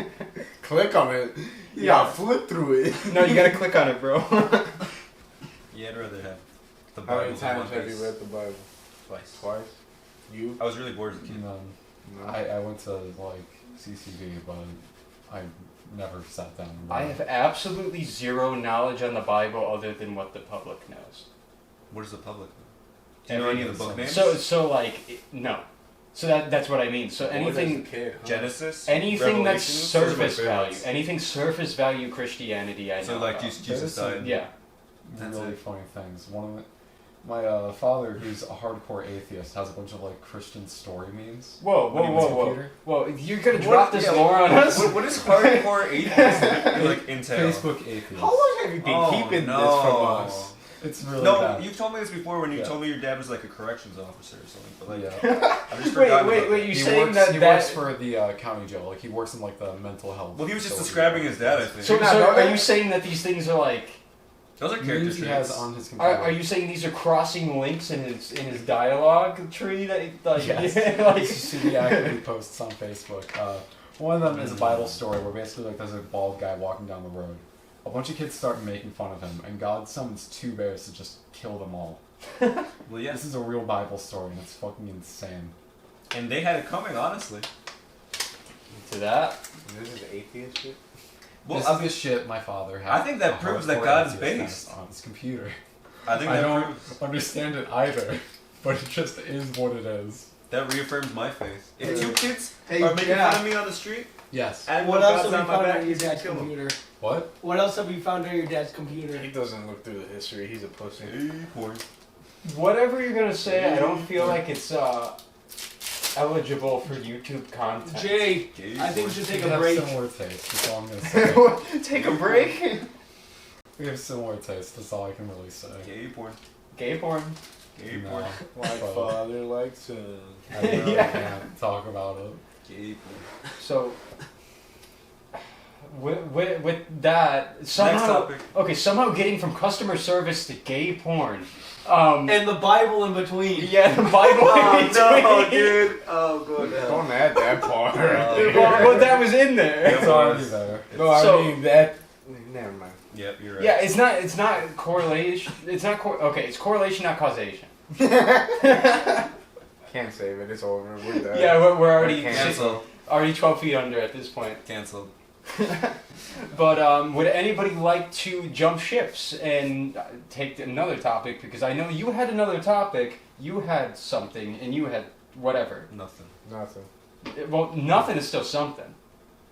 Speaker 2: Click on it. You
Speaker 4: Yeah.
Speaker 2: gotta flip through it.
Speaker 6: No, you gotta click on it, bro.
Speaker 3: Yeah, I'd rather have the
Speaker 2: How
Speaker 3: Bible.
Speaker 2: many
Speaker 3: than
Speaker 2: times
Speaker 3: One
Speaker 2: have you
Speaker 3: Piece.
Speaker 2: read the Bible?
Speaker 3: Twice.
Speaker 2: Twice. You?
Speaker 3: I was really bored as a kid.
Speaker 5: And,
Speaker 2: No.
Speaker 5: I went to like CCV, but I never sat down. And
Speaker 6: I
Speaker 5: read
Speaker 6: have
Speaker 5: it.
Speaker 6: absolutely zero knowledge on the Bible other than what the public knows.
Speaker 3: What is the public? Do you know any of the book names?
Speaker 6: So like, no. So that's what I mean. So anything,
Speaker 2: Kid, huh?
Speaker 3: Genesis.
Speaker 6: anything that's
Speaker 3: Revelations?
Speaker 2: Those are my
Speaker 6: surface value,
Speaker 2: favorites.
Speaker 6: anything surface value Christianity, I know.
Speaker 3: So like
Speaker 6: about.
Speaker 3: Jesus
Speaker 5: There's some-
Speaker 3: died.
Speaker 6: Yeah.
Speaker 3: That's
Speaker 5: really
Speaker 3: it.
Speaker 5: funny things. One of my father, who's a hardcore atheist, has a bunch of like Christian story memes.
Speaker 6: Whoa,
Speaker 5: When he
Speaker 6: whoa,
Speaker 5: was
Speaker 6: whoa, whoa.
Speaker 5: computer.
Speaker 6: Whoa, you're gonna
Speaker 3: What-
Speaker 6: drop this
Speaker 3: yeah,
Speaker 6: lore on us?
Speaker 3: What is hardcore atheist like entail?
Speaker 5: Facebook atheist.
Speaker 2: How long have you been
Speaker 3: Oh,
Speaker 2: keeping
Speaker 3: no.
Speaker 2: this from us?
Speaker 5: It's really
Speaker 3: No,
Speaker 5: bad.
Speaker 3: you've told me this before when you
Speaker 5: Yeah.
Speaker 3: told me your dad was like a corrections officer or something. But like,
Speaker 5: Yeah.
Speaker 3: I've just
Speaker 6: Wait,
Speaker 3: forgotten
Speaker 6: wait,
Speaker 3: about
Speaker 6: wait,
Speaker 3: that.
Speaker 6: you
Speaker 5: He
Speaker 6: saying
Speaker 5: works,
Speaker 6: that
Speaker 5: he
Speaker 6: that...
Speaker 5: works for the county jail. Like he works in like the mental health.
Speaker 3: Well, he was just
Speaker 5: facility.
Speaker 3: describing his dad, I think.
Speaker 6: So,
Speaker 2: Did you not
Speaker 6: so
Speaker 2: know
Speaker 6: are
Speaker 2: that?
Speaker 6: you saying that these things are like...
Speaker 3: Those are character
Speaker 5: Memes he has
Speaker 3: traits.
Speaker 5: on his computer.
Speaker 6: Are you saying these are crossing links in his dialogue tree that like,
Speaker 5: Yes.
Speaker 6: yeah, like
Speaker 5: he actively posts on Facebook. One of them is a Bible story where basically like there's a bald guy walking down the road. A bunch of kids start making fun of him, and God summons 2 bears to just kill them all.
Speaker 3: Well, yeah.
Speaker 5: This is a real Bible story, and it's fucking insane.
Speaker 3: And they had it coming, honestly.
Speaker 6: to that.
Speaker 2: And this is atheist shit?
Speaker 3: Well,
Speaker 5: This is the shit my father had.
Speaker 3: I think that
Speaker 5: a
Speaker 3: proves that
Speaker 5: hardcore
Speaker 3: God is
Speaker 5: atheist
Speaker 3: based.
Speaker 5: has on his computer.
Speaker 3: I think
Speaker 5: I
Speaker 3: that
Speaker 5: don't
Speaker 3: proves,
Speaker 5: understand it either, but it just is what it is.
Speaker 3: that reaffirms my faith. If 2 kids
Speaker 4: Hey,
Speaker 3: are making
Speaker 4: yeah.
Speaker 3: fun of me on the street,
Speaker 5: Yes.
Speaker 3: And
Speaker 4: What
Speaker 3: no
Speaker 4: else
Speaker 3: God's
Speaker 4: have you
Speaker 3: on my
Speaker 4: found
Speaker 3: back,
Speaker 4: on your
Speaker 3: he's gonna
Speaker 4: dad's
Speaker 3: kill him.
Speaker 4: computer?
Speaker 5: What?
Speaker 4: What else have you found on your dad's computer?
Speaker 2: He doesn't look through the history. He's a pussy.
Speaker 3: Porn.
Speaker 6: Whatever you're gonna say, I don't feel like it's eligible for YouTube content.
Speaker 4: Jay, I think we should take
Speaker 5: We
Speaker 4: a
Speaker 5: have
Speaker 4: break.
Speaker 5: similar taste. That's all I'm gonna say.
Speaker 6: Take a break.
Speaker 5: We have similar taste. That's all I can really say.
Speaker 3: Gay porn.
Speaker 6: Gay porn.
Speaker 3: Gay
Speaker 5: No.
Speaker 3: porn.
Speaker 2: Like
Speaker 5: So,
Speaker 2: father, like son.
Speaker 5: I really
Speaker 6: Yeah.
Speaker 5: can't talk about it.
Speaker 3: Gay porn.
Speaker 6: So, with that,
Speaker 3: Next
Speaker 6: somehow,
Speaker 3: topic.
Speaker 6: okay, somehow getting from customer service to gay porn.
Speaker 4: And the Bible in between.
Speaker 6: Yeah, the Bible in between.
Speaker 3: dude. Oh, good.
Speaker 2: Don't add that part.
Speaker 6: Well, that was in there.
Speaker 5: It's already there.
Speaker 2: No, I
Speaker 6: So-
Speaker 2: mean that. Never mind.
Speaker 3: Yep, you're right.
Speaker 6: Yeah, it's not correlation. It's not okay. It's correlation, not causation.
Speaker 2: Can't save it. It's over. We're done.
Speaker 6: Yeah, we're already
Speaker 3: Cancel.
Speaker 6: already 12 feet under at this point.
Speaker 3: Cancelled.
Speaker 6: But would anybody like to jump ships and take another topic? Because I know you had another topic, you had something, and you had whatever.
Speaker 3: Nothing.
Speaker 2: Nothing.
Speaker 6: Well, nothing is still something.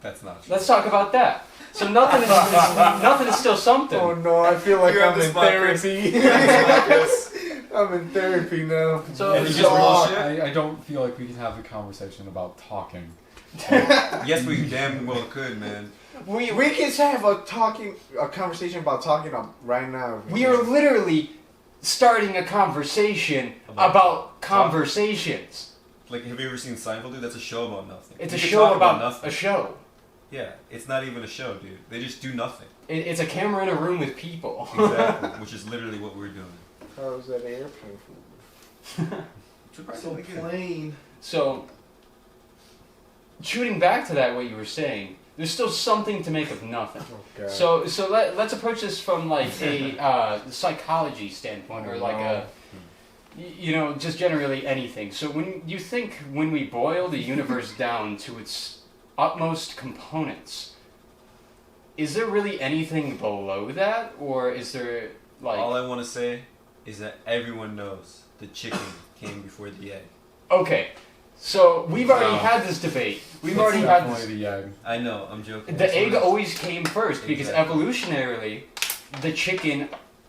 Speaker 3: That's not true.
Speaker 6: Let's talk about that. So nothing is nothing is still something.
Speaker 2: Oh no, I feel like
Speaker 3: You're on
Speaker 2: I'm
Speaker 3: the
Speaker 2: in
Speaker 3: spot, Chris.
Speaker 2: therapy. I'm in therapy now.
Speaker 6: So,
Speaker 3: And you
Speaker 6: so
Speaker 3: just roll shit?
Speaker 5: I don't feel like we can have a conversation about talking.
Speaker 3: Yes, we damn well could, man.
Speaker 6: we
Speaker 2: We can have a conversation about talking right now.
Speaker 6: we are literally starting a conversation about conversations.
Speaker 3: Like, have you ever seen Seinfeld, dude? That's a show about nothing.
Speaker 6: It's
Speaker 3: You
Speaker 6: a
Speaker 3: can
Speaker 6: show
Speaker 3: talk
Speaker 6: about
Speaker 3: nothing.
Speaker 6: a show.
Speaker 3: Yeah, it's not even a show, dude. They just do nothing.
Speaker 6: It's a camera in a room with people.
Speaker 3: Exactly, which is literally what we're doing.
Speaker 2: How's that airplane food?
Speaker 4: So plain.
Speaker 6: So, shooting back to that, what you were saying, there's still something to make of nothing.
Speaker 2: Oh, God.
Speaker 6: So let's approach this from like a psychology standpoint, or like a, you know, just generally anything. So when you think when we boil the universe down to its utmost components, is there really anything below that, or is there like?
Speaker 3: All I want to say is that everyone knows the chicken came before the egg.
Speaker 6: Okay, so we've already
Speaker 5: No.
Speaker 6: had this debate. We've
Speaker 5: It's
Speaker 6: already had
Speaker 5: definitely
Speaker 6: this.
Speaker 5: the egg.
Speaker 3: I know, I'm joking.
Speaker 6: The egg always came first because
Speaker 3: Exactly.
Speaker 6: evolutionarily, the chicken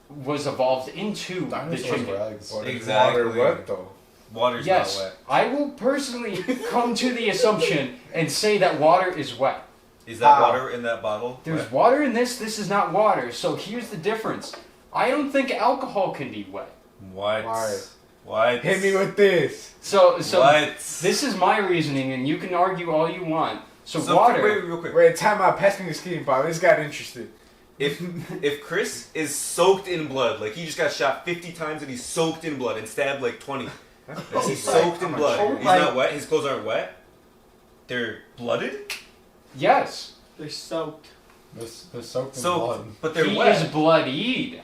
Speaker 6: was evolved into the
Speaker 5: Dinosaurs
Speaker 6: chicken.
Speaker 5: were eggs.
Speaker 2: What is
Speaker 3: Exactly.
Speaker 2: water wet though?
Speaker 3: Water's
Speaker 6: Yes,
Speaker 3: not wet.
Speaker 6: I will personally come to the assumption and say that water is wet.
Speaker 3: Is that
Speaker 2: How?
Speaker 3: water in that bottle?
Speaker 6: There's
Speaker 3: wet?
Speaker 6: water in this is not water. So here's the difference. I don't think alcohol can be wet.
Speaker 3: What?
Speaker 2: Why?
Speaker 3: What?
Speaker 2: Hit me with this.
Speaker 6: So
Speaker 3: What?
Speaker 6: this is my reasoning, and you can argue all you want. So,
Speaker 3: So,
Speaker 6: water.
Speaker 3: Wait, real quick.
Speaker 2: Wait, time out. Pass me the skiing ball. This got interested.
Speaker 3: If Chris is soaked in blood, like he just got shot 50 times and he's soaked in blood and stabbed like 20. Like, he's soaked in blood. He's not wet. His clothes aren't wet. They're blooded.
Speaker 6: Yes,
Speaker 4: They're soaked.
Speaker 5: They're soaked in
Speaker 3: So,
Speaker 5: blood.
Speaker 3: but they're
Speaker 6: he
Speaker 3: wet.
Speaker 6: is bloodied.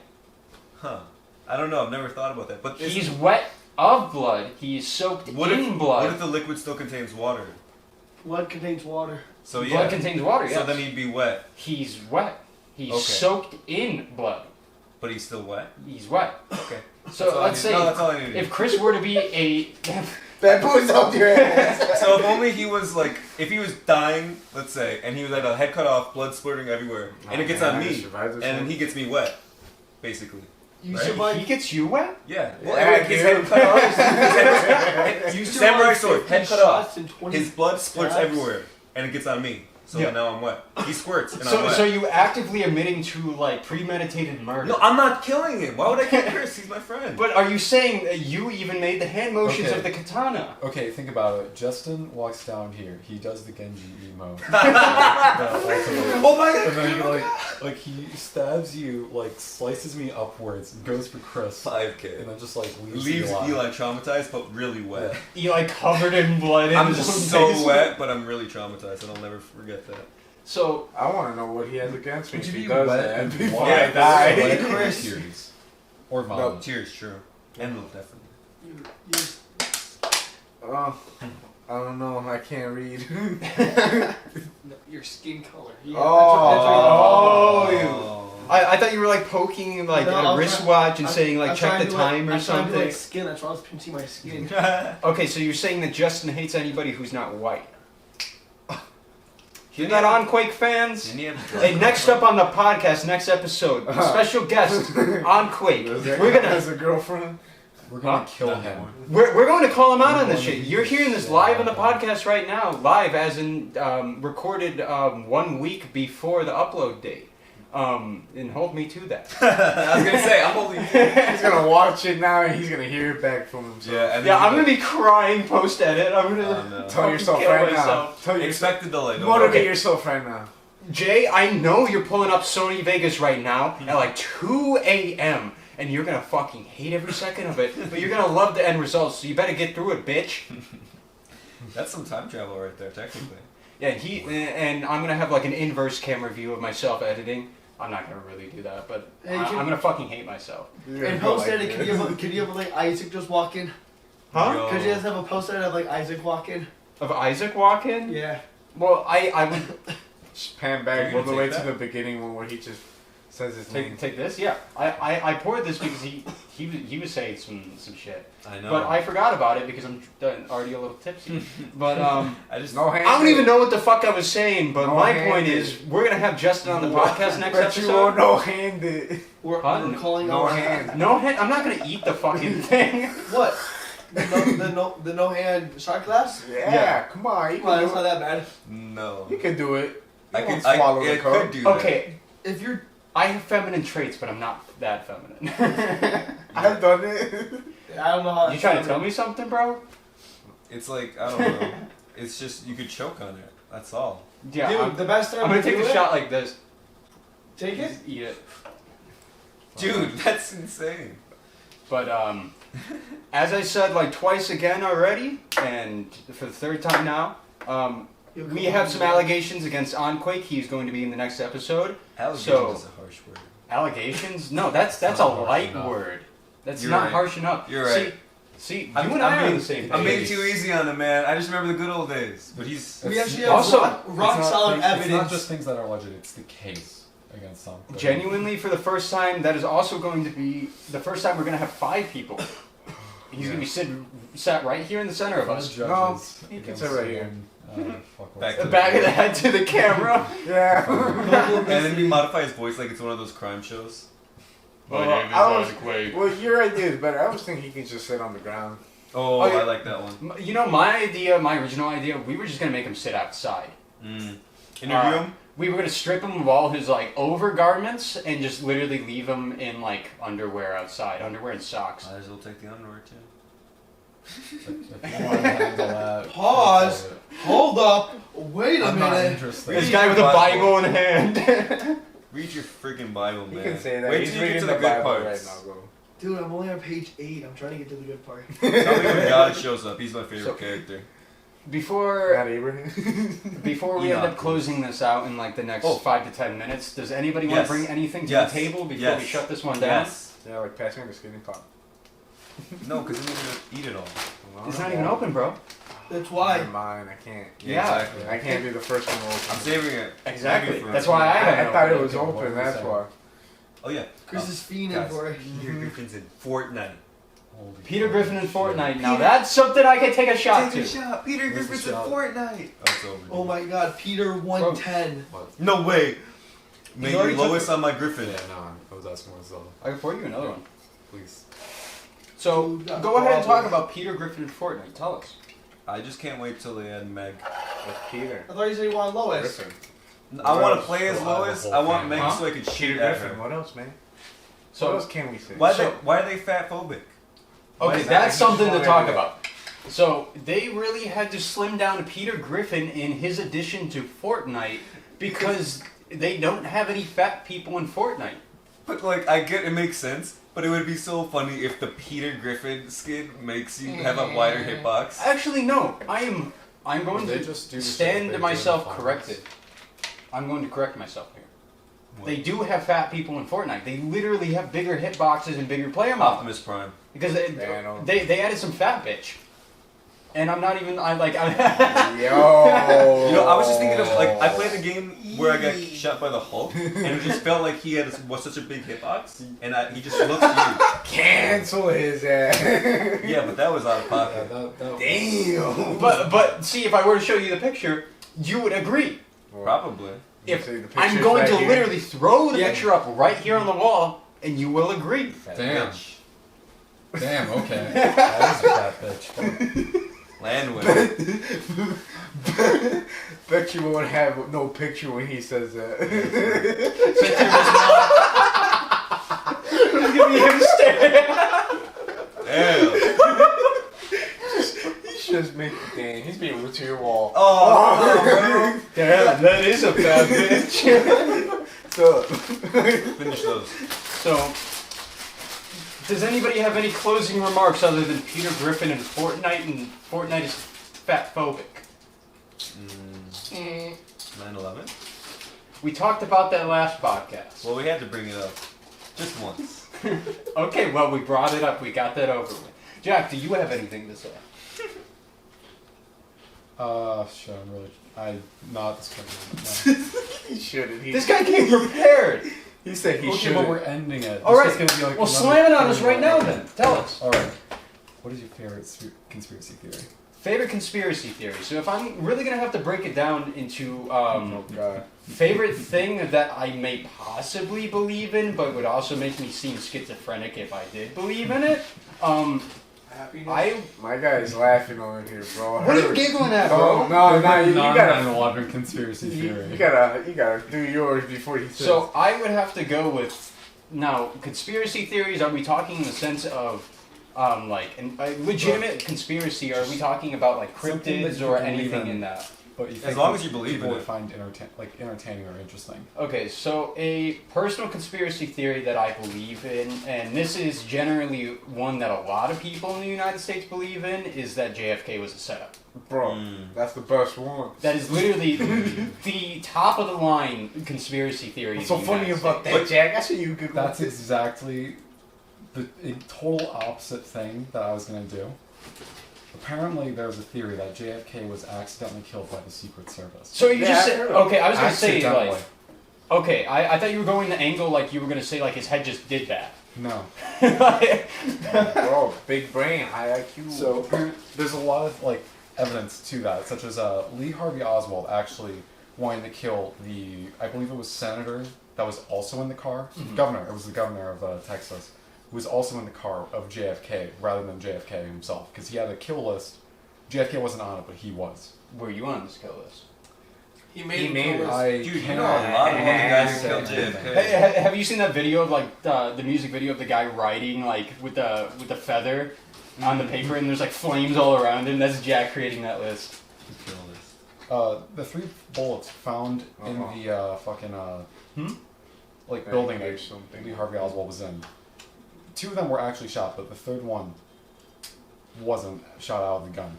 Speaker 3: Huh. I don't know. I've never thought about that. But is-
Speaker 6: He's wet of blood. He is soaked
Speaker 3: what
Speaker 6: in
Speaker 3: if
Speaker 6: blood.
Speaker 3: what if the liquid still contains water?
Speaker 4: Blood contains water.
Speaker 3: So yeah.
Speaker 6: Blood contains water. Yes.
Speaker 3: So then he'd be wet,
Speaker 6: He's wet. He's
Speaker 3: Okay.
Speaker 6: soaked in blood.
Speaker 3: but he's still wet.
Speaker 6: He's wet.
Speaker 3: Okay.
Speaker 6: So
Speaker 3: That's all I
Speaker 6: let's
Speaker 3: need-
Speaker 6: say
Speaker 3: no, that's all I need.
Speaker 6: if Chris were to be a
Speaker 2: That puts up your ass.
Speaker 3: So if only he was like, if he was dying, let's say, and he was had a head cut off, blood splurting everywhere, and it gets on me, and then he gets me wet, basically.
Speaker 4: You
Speaker 3: Right?
Speaker 4: survive.
Speaker 6: he gets you wet.
Speaker 3: Yeah.
Speaker 2: Yeah,
Speaker 3: Well, his head
Speaker 2: dude.
Speaker 3: cut off. His head-
Speaker 4: You
Speaker 3: Samurai
Speaker 4: survived
Speaker 3: sword,
Speaker 4: 50
Speaker 3: head cut off.
Speaker 4: shots and 20
Speaker 3: His blood splurts
Speaker 4: stabs.
Speaker 3: everywhere, and it gets on me. So
Speaker 6: Yeah.
Speaker 3: now I'm wet. He squirts, and I'm
Speaker 6: So
Speaker 3: wet.
Speaker 6: so you actively admitting to like premeditated murder.
Speaker 3: No, I'm not killing him. Why would I kill Chris? He's my friend.
Speaker 6: But are you saying that you even made the hand motions
Speaker 5: Okay.
Speaker 6: of the katana?
Speaker 5: Okay, think about it. Justin walks down here. He does the Genji emote.
Speaker 3: Oh my god!
Speaker 5: And then he like he stabs you, like slices me upwards, and goes for Chris,
Speaker 3: 5K.
Speaker 5: and then just like leaves
Speaker 3: Leaves
Speaker 5: Eli.
Speaker 3: Eli traumatized, but really wet.
Speaker 6: Eli covered in blood.
Speaker 3: I'm
Speaker 6: in
Speaker 3: just
Speaker 6: his
Speaker 3: so
Speaker 6: face.
Speaker 3: wet, but I'm really traumatized, and I'll never forget that.
Speaker 6: So
Speaker 2: I want to know what he has against me
Speaker 5: Would
Speaker 2: if
Speaker 5: you
Speaker 2: he
Speaker 5: be
Speaker 2: does
Speaker 5: wet
Speaker 2: that
Speaker 5: and
Speaker 2: before
Speaker 5: wet?
Speaker 2: I die.
Speaker 5: Wet or
Speaker 4: Chris.
Speaker 5: tears? Or
Speaker 3: No,
Speaker 5: vomit?
Speaker 3: tears, true. And milk, definitely.
Speaker 2: I don't know. I can't read.
Speaker 4: No, your skin color. Yeah,
Speaker 6: Oh,
Speaker 3: Oh.
Speaker 6: I thought you were like poking like
Speaker 4: No,
Speaker 6: a
Speaker 4: I'm
Speaker 6: wristwatch and
Speaker 4: I'm-
Speaker 6: saying like
Speaker 4: I'm
Speaker 6: check
Speaker 4: trying
Speaker 6: the
Speaker 4: to, like-
Speaker 6: time or
Speaker 4: I'm trying to do,
Speaker 6: something.
Speaker 4: like, skin. That's why I was pinching my skin.
Speaker 6: Okay, so you're saying that Justin hates anybody who's not white. Hear that, ONQUAKE fans? Hey, next up on the podcast, next episode, special guest, ONQUAKE. We're gonna.
Speaker 2: Has a girlfriend.
Speaker 5: We're gonna kill him.
Speaker 6: We're going to call him out on this shit. You're hearing this live on the podcast right now, live as in recorded 1 week before the upload date. And hold me to that.
Speaker 3: I was gonna say, I'm holding.
Speaker 2: He's gonna watch it now and he's gonna hear it back from himself.
Speaker 6: Yeah, I'm gonna be crying post edit. I'm gonna
Speaker 2: Tell yourself
Speaker 6: kill
Speaker 2: right
Speaker 6: myself.
Speaker 2: now.
Speaker 3: Expect the delay.
Speaker 2: Motivate yourself right now.
Speaker 6: Jay, I know you're pulling up Sony Vegas right now at like 2 a.m. and you're gonna fucking hate every second of it, but you're gonna love the end result. So you better get through it, bitch.
Speaker 3: That's some time travel right there, technically.
Speaker 6: Yeah, and I'm gonna have like an inverse camera view of myself editing. I'm not gonna really do that, but
Speaker 4: Hey,
Speaker 6: I'm gonna fucking hate myself.
Speaker 4: And post edit, could you have like Isaac just walk in?
Speaker 6: Huh?
Speaker 4: Could you just have a post edit of like Isaac walk in?
Speaker 6: Of Isaac walking?
Speaker 4: Yeah.
Speaker 6: Well, I would
Speaker 2: Just pan back all the way to the beginning where he just says his name.
Speaker 6: take this. Yeah, I poured this because he was saying some shit.
Speaker 3: I know.
Speaker 6: But I forgot about it because I'm already a little tipsy. But
Speaker 3: I just
Speaker 2: No hand.
Speaker 6: I don't even know what the fuck I was saying. But
Speaker 2: No
Speaker 6: my
Speaker 2: hand
Speaker 6: point
Speaker 2: it.
Speaker 6: is, we're gonna have Justin on the podcast next
Speaker 2: But you won't
Speaker 6: episode.
Speaker 2: no hand it.
Speaker 4: We're
Speaker 6: Huh?
Speaker 4: calling
Speaker 2: No
Speaker 4: out
Speaker 2: hand.
Speaker 6: No hand. I'm not gonna eat the fucking thing.
Speaker 4: What? The no hand shot glass?
Speaker 2: Yeah, come on. You
Speaker 4: Come on,
Speaker 2: can
Speaker 4: it's
Speaker 2: do
Speaker 4: not
Speaker 2: it.
Speaker 4: that bad.
Speaker 3: no.
Speaker 2: You can do it.
Speaker 3: I
Speaker 2: You
Speaker 3: could
Speaker 2: won't swallow the
Speaker 3: I
Speaker 2: cup.
Speaker 3: could do that.
Speaker 6: Okay,
Speaker 4: If you're
Speaker 6: I have feminine traits, but I'm not that feminine.
Speaker 2: I've done it.
Speaker 4: I don't know how.
Speaker 6: You trying to tell me something, bro?
Speaker 3: It's like I don't know. It's just you could choke on it. That's all.
Speaker 6: Yeah.
Speaker 4: Dude, the best time
Speaker 6: I'm gonna
Speaker 4: to
Speaker 6: take
Speaker 4: do
Speaker 6: a
Speaker 4: it-
Speaker 6: shot like this.
Speaker 4: Take it?
Speaker 6: Just eat it.
Speaker 3: Dude, that's insane.
Speaker 6: But as I said like twice again already, and for the third time now, we have some allegations against ONQUAKE. He's going to be in the next episode.
Speaker 3: Allegation
Speaker 6: So-
Speaker 3: is a harsh word.
Speaker 6: Allegations? No, that's a
Speaker 5: not harsh
Speaker 6: light
Speaker 5: enough.
Speaker 6: word. That's
Speaker 3: You're
Speaker 6: not
Speaker 3: right.
Speaker 6: harsh enough.
Speaker 3: You're right.
Speaker 6: See, you and I are on the same
Speaker 3: I'm being
Speaker 6: page.
Speaker 3: too easy on him, man. I just remember the good old days. But he's
Speaker 4: We actually
Speaker 5: It's
Speaker 4: have
Speaker 6: Also,
Speaker 4: rock
Speaker 5: not
Speaker 4: solid
Speaker 5: things- It's not
Speaker 4: evidence.
Speaker 5: just things that are alleged, it's the case against some.
Speaker 6: Genuinely, for the first time, that is also going to be the first time we're going to have 5 people. He's going to be sat right here in the center of us.
Speaker 5: Judges
Speaker 2: he can
Speaker 5: against
Speaker 2: sit right here.
Speaker 5: someone, fuck,
Speaker 3: Back
Speaker 5: what's
Speaker 3: to
Speaker 6: The back of the head to the camera.
Speaker 2: Yeah.
Speaker 3: and then we modify his voice like it's one of those crime shows.
Speaker 2: My name is ONQUAKE. Well, your idea is better. I was thinking he can just sit on the ground.
Speaker 3: Oh,
Speaker 6: Oh, yeah.
Speaker 3: I like that one.
Speaker 6: You know, my original idea, we were just going to make him sit outside.
Speaker 3: Interview him.
Speaker 6: We were going to strip him of all his, like, overgarments and just literally leave him in, like, underwear outside. Underwear and socks.
Speaker 3: Might as well take the underwear too.
Speaker 5: If you want to handle that,
Speaker 4: Pause.
Speaker 5: that's it.
Speaker 4: Hold up. Wait a
Speaker 5: I'm not
Speaker 4: minute.
Speaker 5: interested.
Speaker 6: This guy with a Bible in hand.
Speaker 3: Read your freaking Bible,
Speaker 2: You
Speaker 3: man.
Speaker 2: can say that.
Speaker 3: Wait
Speaker 2: He's
Speaker 3: till you get
Speaker 2: reading
Speaker 3: to
Speaker 2: the
Speaker 3: the good
Speaker 2: Bible
Speaker 3: parts.
Speaker 2: right now, bro.
Speaker 4: Dude, I'm only on page 8. I'm trying to get to the good part.
Speaker 3: Tell me when God shows up. He's my favorite
Speaker 6: So-
Speaker 3: character.
Speaker 6: Before
Speaker 2: Not Abraham.
Speaker 6: Before we end
Speaker 3: Enoch.
Speaker 6: up closing this out in, like, the next
Speaker 3: Oh.
Speaker 6: 5 to 10 minutes, does anybody want
Speaker 3: Yes.
Speaker 6: to bring anything to
Speaker 3: Yes.
Speaker 6: the table before
Speaker 3: Yes.
Speaker 6: we shut this one down?
Speaker 3: Yes.
Speaker 2: Yeah, like pass me the skinny pop.
Speaker 3: No, because then you're gonna eat it all.
Speaker 6: It's not even open, bro.
Speaker 4: That's why.
Speaker 2: Never mind, I can't.
Speaker 6: Yeah.
Speaker 3: exactly.
Speaker 2: I can't be the first one to
Speaker 3: I'm
Speaker 2: open.
Speaker 3: saving it.
Speaker 6: Exactly.
Speaker 3: Saving it for
Speaker 6: That's why I
Speaker 2: I
Speaker 6: haven't
Speaker 2: thought it
Speaker 6: opened
Speaker 2: was
Speaker 5: Okay, what
Speaker 2: open,
Speaker 5: was
Speaker 2: that's
Speaker 5: that?
Speaker 2: why.
Speaker 3: Oh yeah.
Speaker 4: Chris is fiending
Speaker 3: Guys,
Speaker 4: for it.
Speaker 3: Peter Griffin's in Fortnite.
Speaker 5: Holy
Speaker 6: Peter
Speaker 5: fuck.
Speaker 6: Griffin in Fortnite. Now that's something I can take a shot
Speaker 3: Take a
Speaker 6: to.
Speaker 3: shot. Peter
Speaker 5: Where's the
Speaker 3: Griffin's in
Speaker 5: shot?
Speaker 3: Fortnite. Oh, it's over.
Speaker 4: Oh my god, Peter 110.
Speaker 5: What?
Speaker 3: No way. May
Speaker 6: already
Speaker 3: you
Speaker 6: took
Speaker 3: Lois on my Griffin.
Speaker 5: Yeah, no, I was asking myself.
Speaker 6: I can pour you another one.
Speaker 5: Please.
Speaker 6: So
Speaker 4: Ooh, got
Speaker 6: go ahead and talk
Speaker 4: problem.
Speaker 6: about Peter Griffin in Fortnite. Tell us.
Speaker 3: I just can't wait till they add Meg.
Speaker 2: With Peter.
Speaker 4: I thought you said you wanted Lois.
Speaker 2: Griffin.
Speaker 3: I want to
Speaker 2: else?
Speaker 3: play as
Speaker 5: We'll have a
Speaker 3: Lois.
Speaker 5: whole
Speaker 3: I want
Speaker 5: family.
Speaker 3: Meg
Speaker 6: Huh?
Speaker 3: so I could shoot
Speaker 2: Peter
Speaker 3: at
Speaker 2: Griffin.
Speaker 3: her.
Speaker 2: What else, man? What
Speaker 6: So
Speaker 2: else can we say?
Speaker 3: Why are they fat phobic? Why
Speaker 6: okay,
Speaker 3: is that
Speaker 6: that's
Speaker 2: a
Speaker 6: something to
Speaker 2: huge
Speaker 6: talk
Speaker 2: idea?
Speaker 6: about. So they really had to slim down Peter Griffin in his addition to Fortnite because they don't have any fat people in Fortnite.
Speaker 3: But like, I get it makes sense. But it would be so funny if the Peter Griffin skin makes you have a wider hitbox.
Speaker 6: Actually, no. I'm going
Speaker 5: They
Speaker 6: to
Speaker 5: just do the shit
Speaker 6: stand
Speaker 5: they do
Speaker 6: myself
Speaker 5: in the
Speaker 6: corrected. I'm going to correct myself here. They do have fat people in Fortnite. They literally have bigger hitboxes and bigger player models.
Speaker 3: Optimus Prime.
Speaker 6: Because
Speaker 2: Yeah, I know.
Speaker 6: they added some fat bitch. And I'm not even, I'm
Speaker 2: Yo.
Speaker 3: You know, I was just thinking of like I played a game where I got shot by the Hulk, and it just felt like he was such a big hitbox, and he just looked huge.
Speaker 2: Cancel his ass.
Speaker 3: Yeah, but that was out of
Speaker 5: Yeah,
Speaker 3: pocket.
Speaker 5: that
Speaker 2: Damn.
Speaker 6: But see, if I were to show you the picture, you would agree.
Speaker 3: Probably.
Speaker 6: If
Speaker 2: See the pictures
Speaker 6: I'm going
Speaker 2: right
Speaker 6: to
Speaker 2: here?
Speaker 6: literally throw the picture up right here on the wall, and you will agree.
Speaker 5: Damn. Damn, okay. That is a fat bitch.
Speaker 3: Land win.
Speaker 2: Bet you won't have no picture when he says that.
Speaker 6: Give me him staring.
Speaker 3: Damn.
Speaker 2: He's just making dang. He's being rude to your wall.
Speaker 3: Oh,
Speaker 6: Damn, that is a bad bitch.
Speaker 2: So,
Speaker 3: finish those.
Speaker 6: So, does anybody have any closing remarks other than Peter Griffin and Fortnite is fat-phobic?
Speaker 3: 9/11.
Speaker 6: We talked about that last podcast.
Speaker 3: Well, we had to bring it up just once.
Speaker 6: Okay, well, we brought it up. We got that over with. Jack, do you have anything to say?
Speaker 5: Sure, I'm not this point.
Speaker 2: he shouldn't.
Speaker 6: This guy came prepared.
Speaker 2: He said he
Speaker 5: Okay,
Speaker 2: should.
Speaker 5: but we're ending it.
Speaker 6: All right.
Speaker 5: This is gonna be like
Speaker 6: Well,
Speaker 5: another
Speaker 6: slam it on us
Speaker 5: 30
Speaker 6: right now
Speaker 5: minutes.
Speaker 6: then. Tell us.
Speaker 5: All right. What is your favorite conspiracy theory?
Speaker 6: Favorite conspiracy theory. So if I'm really going to have to break it down into
Speaker 2: Oh God.
Speaker 6: favorite thing that I may possibly believe in, but would also make me seem schizophrenic if I did believe in it,
Speaker 4: Happiness.
Speaker 2: My guy's laughing over here, bro.
Speaker 6: What are you giggling at,
Speaker 2: Oh,
Speaker 6: bro?
Speaker 2: no, you gotta.
Speaker 5: 9/11 conspiracy
Speaker 2: You
Speaker 5: theory.
Speaker 2: gotta do yours before he says.
Speaker 6: So I would have to go with, now, conspiracy theories, are we talking in the sense of, like, a legitimate conspiracy, or are we talking about, like,
Speaker 5: Something that
Speaker 6: cryptids
Speaker 5: you
Speaker 6: or
Speaker 5: believe
Speaker 6: anything
Speaker 5: in.
Speaker 6: in that?
Speaker 5: But you
Speaker 3: As
Speaker 5: think
Speaker 3: long
Speaker 5: that
Speaker 3: as you believe
Speaker 5: people
Speaker 3: in
Speaker 5: would
Speaker 3: it.
Speaker 5: find entertaining or interesting.
Speaker 6: Okay, so a personal conspiracy theory that I believe in, and this is generally one that a lot of people in the United States believe in, is that JFK was a setup.
Speaker 2: bro, that's the best one.
Speaker 6: That is literally the top of the line conspiracy theory.
Speaker 2: What's
Speaker 6: in
Speaker 2: so
Speaker 6: the
Speaker 2: funny
Speaker 6: United
Speaker 2: about
Speaker 6: States.
Speaker 2: that, Jack? I see you good.
Speaker 5: That's exactly the total opposite thing that I was gonna do. Apparently, there's a theory that JFK was accidentally killed by the Secret Service.
Speaker 6: So you
Speaker 2: Yeah,
Speaker 6: just
Speaker 2: I've
Speaker 6: said,
Speaker 2: heard of
Speaker 6: okay, I was gonna say,
Speaker 5: Accidentally.
Speaker 6: like, okay, I thought you were going the angle like you were gonna say, like, his head just did that.
Speaker 5: No.
Speaker 2: Bro, big brain, high IQ.
Speaker 5: So there's a lot of like evidence to that, such as Lee Harvey Oswald actually wanting to kill I believe it was senator that was also in the car, governor. It was the governor of Texas, who was also in the car of JFK rather than JFK himself, because he had a kill list. JFK wasn't on it, but he was.
Speaker 6: Were you on this kill list?
Speaker 4: He made
Speaker 2: He made
Speaker 4: it.
Speaker 5: I
Speaker 3: Dude, you
Speaker 5: can't
Speaker 3: know a lot of other guys who
Speaker 5: say
Speaker 3: killed
Speaker 5: anything.
Speaker 3: JFK.
Speaker 6: Hey, have you seen that video of like the music video of the guy riding like with the feather on the paper, and there's like flames all around him? That's Jack creating that list.
Speaker 5: The 3 bullets found in the fucking building that
Speaker 2: something.
Speaker 5: Lee Harvey Oswald was in. 2 of them were actually shot, but the 3rd one wasn't shot out of the gun.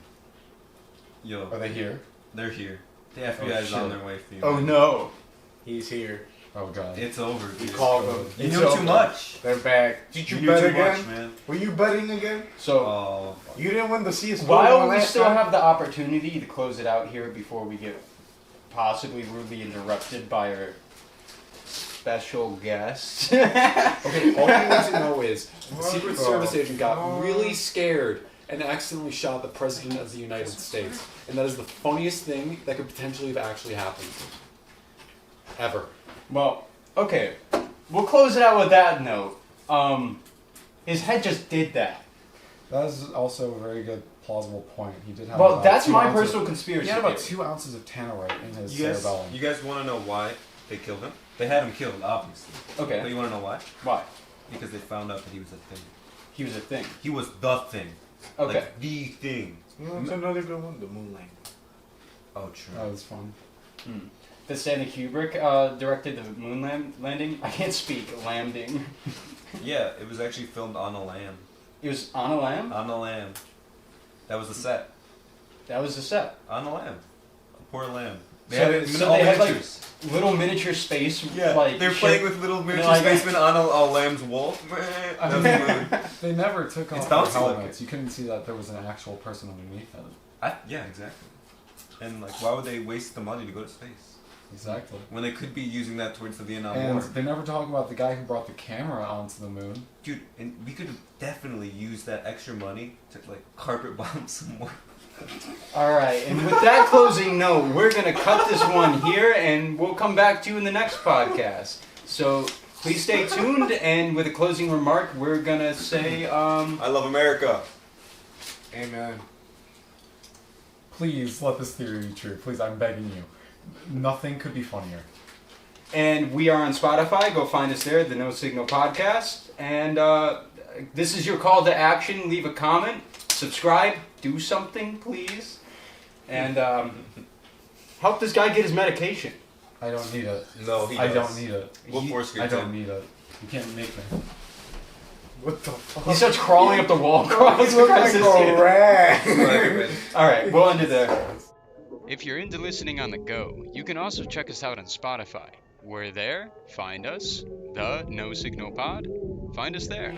Speaker 3: Yo,
Speaker 5: Are they here?
Speaker 3: they're here. The FBI is on their way for you.
Speaker 6: Oh no!
Speaker 2: He's here.
Speaker 5: Oh god.
Speaker 3: It's over,
Speaker 2: We
Speaker 3: dude.
Speaker 2: called them.
Speaker 3: You
Speaker 6: It's
Speaker 3: knew
Speaker 6: over.
Speaker 3: too much.
Speaker 2: They're back. Did you
Speaker 3: knew
Speaker 2: bet
Speaker 3: too
Speaker 2: again?
Speaker 3: much, man.
Speaker 2: Were you betting again?
Speaker 6: So
Speaker 3: Oh,
Speaker 2: You didn't win the CS.
Speaker 6: while we
Speaker 2: last
Speaker 6: still
Speaker 2: time?
Speaker 6: have the opportunity to close it out here before we get possibly rudely interrupted by our special guest.
Speaker 5: Okay, all you need to know is the Secret
Speaker 2: Oh.
Speaker 5: Service agent got really scared and accidentally shot the President of the United States. And that is the funniest thing that could potentially have actually happened. Ever.
Speaker 6: Well, okay. We'll close it out with that note. His head just did that.
Speaker 5: That is also a very good, plausible point. He did have
Speaker 6: Well,
Speaker 5: about
Speaker 6: that's
Speaker 5: 2
Speaker 6: my
Speaker 5: ounces-
Speaker 6: personal conspiracy
Speaker 5: He had about
Speaker 6: theory.
Speaker 5: 2 ounces of tannerite in his
Speaker 3: you
Speaker 5: cerebellum.
Speaker 3: guys want to know why they killed him? They had him killed, obviously. But
Speaker 6: Okay.
Speaker 3: you want to know why?
Speaker 6: Why?
Speaker 3: Because they found out that he was a thing.
Speaker 6: He was a thing.
Speaker 3: He was the thing.
Speaker 6: Okay.
Speaker 3: Like, the thing.
Speaker 2: You know, it's another good one. The moon landing.
Speaker 3: Oh, true.
Speaker 5: That was fun.
Speaker 6: The Stanley Kubrick directed the moon landing. I can't speak. Landing.
Speaker 3: Yeah, it was actually filmed on a lamb.
Speaker 6: It was on a lamb.
Speaker 3: On a lamb. That was the set.
Speaker 6: That was the set.
Speaker 3: On a lamb. A poor lamb. They
Speaker 6: So-
Speaker 3: had it in
Speaker 6: so
Speaker 3: all
Speaker 6: they had, like,
Speaker 3: miniatures.
Speaker 6: Little miniature space.
Speaker 3: Yeah,
Speaker 6: like
Speaker 3: they're
Speaker 6: ship-
Speaker 3: playing with little miniature
Speaker 6: like-
Speaker 3: spacemen on a lamb's wool. That was the moon.
Speaker 5: They never took
Speaker 3: It's
Speaker 5: off their
Speaker 3: bouncy looking.
Speaker 5: helmets. You couldn't see that there was an actual person underneath it.
Speaker 3: Yeah, exactly. And like, why would they waste the money to go to space
Speaker 5: Exactly.
Speaker 3: when they could be using that towards the Vietnam
Speaker 5: And
Speaker 3: War?
Speaker 5: they never talk about the guy who brought the camera onto the moon.
Speaker 3: Dude, and we could have definitely used that extra money to like carpet bomb some more
Speaker 6: All right, and with that closing note, we're going to cut this one here, and we'll come back to you in the next podcast. So please stay tuned, and with a closing remark, we're going to say...
Speaker 3: I love America.
Speaker 2: Amen.
Speaker 5: Please let this theory be true. Please, I'm begging you. Nothing could be funnier.
Speaker 6: And we are on Spotify. Go find us there, the No Signal Podcast. And this is your call to action. Leave a comment, subscribe, do something, please. And help this guy get his medication.
Speaker 5: I don't need it.
Speaker 3: No, he
Speaker 5: I
Speaker 3: does.
Speaker 5: don't need it.
Speaker 3: We'll force you
Speaker 5: I
Speaker 3: to.
Speaker 5: don't need it. You can't make me.
Speaker 2: What the fuck?
Speaker 6: He starts crawling up the wall. Crawls
Speaker 2: You look
Speaker 6: across
Speaker 2: like
Speaker 6: his
Speaker 2: a
Speaker 6: table.
Speaker 2: rat.
Speaker 6: All right, we'll end it there.
Speaker 1: If you're into listening on the go, you can also check us out on Spotify. We're there. Find us. The No Signal Pod. Find us there.